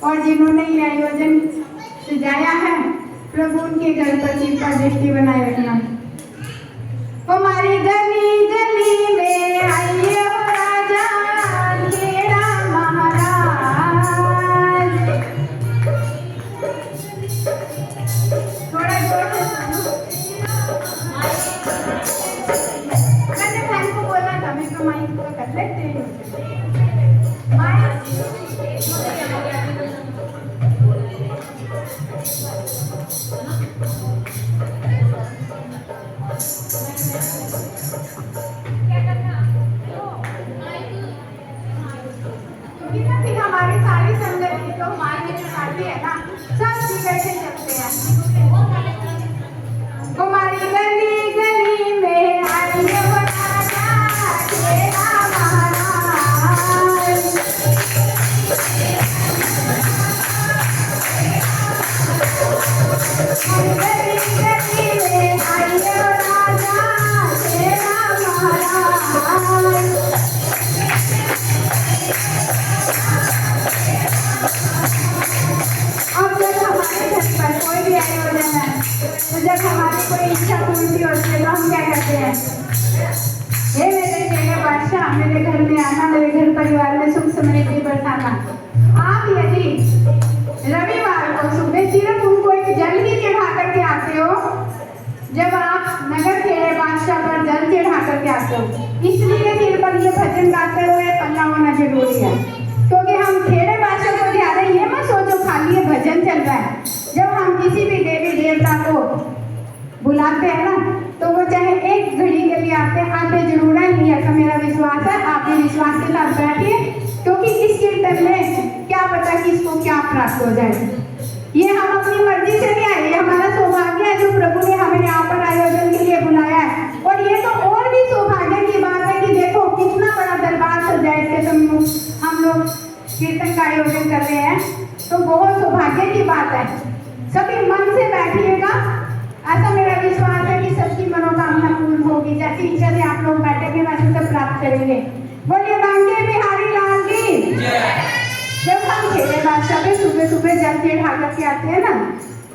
और जिन्होंने ये आयोजन सजाया है, प्रभु उनके घर पर कृपा दृष्टि बनाए रखना। हमारी गली गली में आइए हो राजा खेड़ा महाराज। थोड़ा जोर से मैंने बहन को बोला था, मैं तो माइक को कर लेते हैं हमारी सारी संगत जो हमारे में है ना, सब कैसे चलते हैं। हमारी गली गली में आइए हो राजा खेड़ा महाराज। गली गली में आइए हो राजा खेड़ा महाराज। अब जब हमारे घर पर कोई भी आयोजन है, तो जब हमारी कोई इच्छा पूर्ति होती है तो हम क्या करते हैं, हे मेरे प्रिय बादशाह मेरे घर में आना, मेरे घर परिवार में सुख समृद्धि बरसाना। आप यदि रविवार को सुबह सिर्फ उनको एक जल ही चढ़ा करके आते हो, जब आप नगर खेड़े बादशाह पर जल चढ़ा करके आते हो, इसलिए सिर पर ये भजन गाते हुए पन्ना होना जरूरी है, क्योंकि हम खेड़े बादशाह को जा रहे हैं। ये मत सोचो खाली ये भजन चल रहा है। जब हम किसी भी देवी देवता को बुलाते हैं ना, तो वो चाहे एक घड़ी के लिए आते जरूर है, नहीं ऐसा मेरा विश्वास है। आप भी विश्वास के साथ बैठिए, क्योंकि इस कीर्तन में क्या पता कि इसको क्या प्राप्त हो जाए। ये हम अपनी मर्जी से नहीं आए, ये हमारा सौभाग्य है जो प्रभु ने हमें यहाँ पर आयोजन के लिए बुलाया है। और ये तो और भी सौभाग्य की बात है कि देखो कितना बड़ा दरबार सजा है, हम लोग कीर्तन का आयोजन कर रहे हैं, तो बहुत सौभाग्य की बात है। सभी मन से बैठिएगा, ऐसा मेरा विश्वास है कि सबकी मनोकामना पूर्ण होगी। जैसी इच्छा से आप लोग बैठेंगे वैसे सब प्राप्त करेंगे। बोलिए बांके बिहारी लाल की। जब हम खेड़े बादशाह पे सुबह सुबह जल चढ़ा करके आते हैं ना,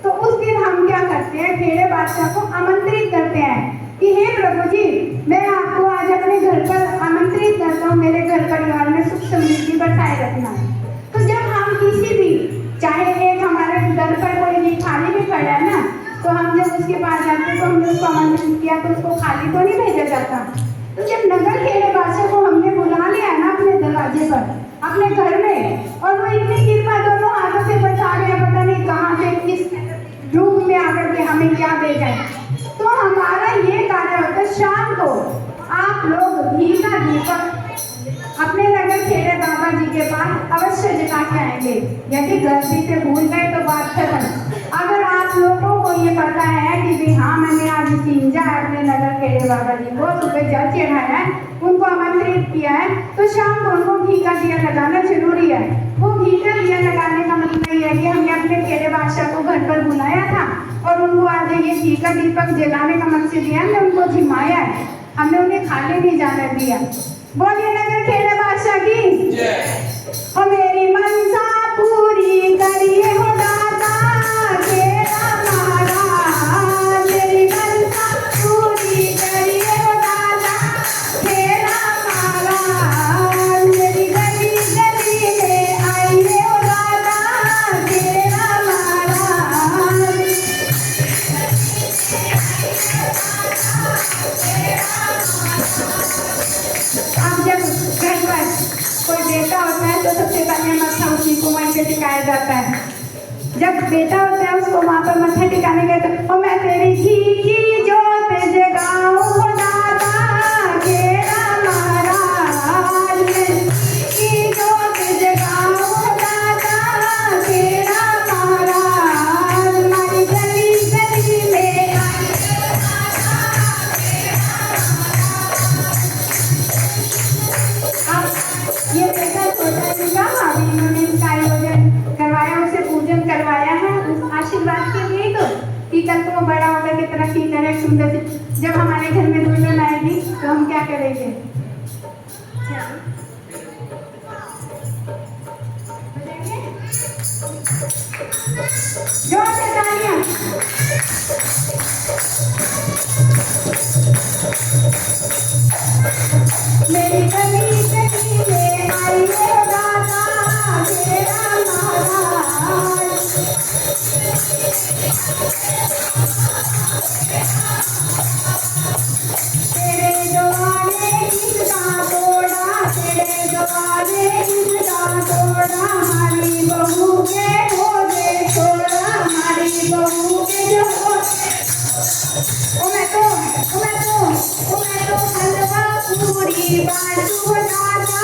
तो उस दिन हम क्या करते हैं, खेड़े बादशाह को आमंत्रित करते हैं कि हे प्रभु जी, मैं आपको आज अपने घर पर आमंत्रित करता हूँ, मेरे घर परिवार में सुख समृद्धि बरसाए रखना। तो जब हम किसी भी, चाहे एक हमारे घर पर कोई भी थाली भी पड़ा है ना, तो हम जब उसके पास जाते हैं तो हमने उसको आमंत्रित किया, तो उसको खाली तो नहीं भेजा जाता। तो जब नगर खेड़े बादशाह को हमने बुला लिया ना अपने दरवाजे पर, अपने घर में, और वो इतनी कृपा दोनों हाथों से बचा गया, पता नहीं कहाँ से किस रूप में आकर के हमें क्या दे जाए। तो हमारा ये कार्य होता है, शाम को आप लोग घी का दीपक अपने नगर खेड़े बाबा जी के पास अवश्य जगा के आएंगे। यदि गलती से भूल गए तो बात खत्म। अगर आप लोगों को ये पता है कि हाँ मैंने आज सींजा है अपने नगर खेड़े बाबा जी को, सुबह जल चढ़ाया है, उनको आमंत्रित किया है, तो शाम को उनको घी का दिया लगाना जरूरी है। वो घी का दिया लगाने का मतलब ये है कि हमने अपने खेड़े बादशाह को घर पर बुलाया था और उनको आज ये घी का दीपक जलाने का मकसद दिया, हमने उनको झिमाया है, हमने उन्हें खाली नहीं जाने दिया। बोलिए नगर खेड़े बादशाह की। और मेरी मनसा पूरी करिए हो दाता खेड़ा महाराज, मेरी मनसा पूरी करिए हो दाता खेड़ा महाराज, मेरी गली गली में आइए हो दाता खेड़ा महाराज। अब जब घर पर कोई बेटा होता है तो सबसे पहले मत्था उसी को वहीं पे टिकाया जाता है। जब बेटा होता है उसको वहाँ पर मत्था टिकाने गए तो मैं तेरी घी की जोत जगाऊं दाता खेड़ा महाराज, की जोत जगाऊं दाता खेड़ा महाराज, हमारी गली गली में ये बेटा छोटा सा अभी इन्होंने इसका आयोजन करवाया, उसे पूजन करवाया है उस आशीर्वाद के लिए, तो कि कल को वो बड़ा होकर के तरक्की करे, सुंदर से। जब हमारे घर में दुल्हन आएगी तो हम क्या करेंगे, बजाएंगे? जोर से तालियां। मेरी गली गली में आई हो दादा तेरा महाराज। तेरे द्वारे किसका तोड़ा, तेरे द्वारे किसका तोड़ा, हमारी बहू के हो दे छोड़ा, हमारी बहू के जो हो। ओ मैं तो हलवा पूरी बाटू दादा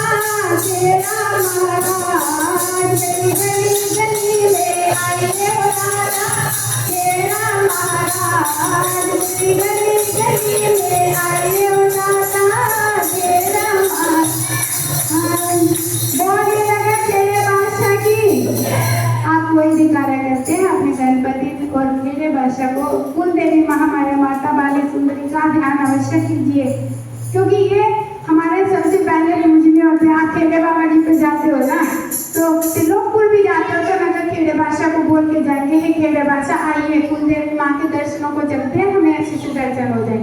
तेरा महाराज। मेरी गली गली में आई हो दादा तेरा महाराज। मेरी गली गली में आई हो दादा तेरा महाराज। बहुत ही लगा तेरे बादशाह की। आप कोई भी कार्य करते हैं अपने गणपति और मेरे बादशाह को कुल देवी महामाया माता बाले सुंदरी का ध्यान अवश्य कीजिए, क्योंकि ये हमारे सबसे पहले पूजनीय होते हैं। आप खेड़े बाबा जी पे जाते हो ना, तो त्रिलोकपुर भी जाते हो तो नगर खेड़े बादशाह को बोल के जाएंगे, हे खेड़े बादशाह आइए कुल देवी माँ के दर्शनों को चलते हैं, हमें अच्छे से दर्शन हो जाए।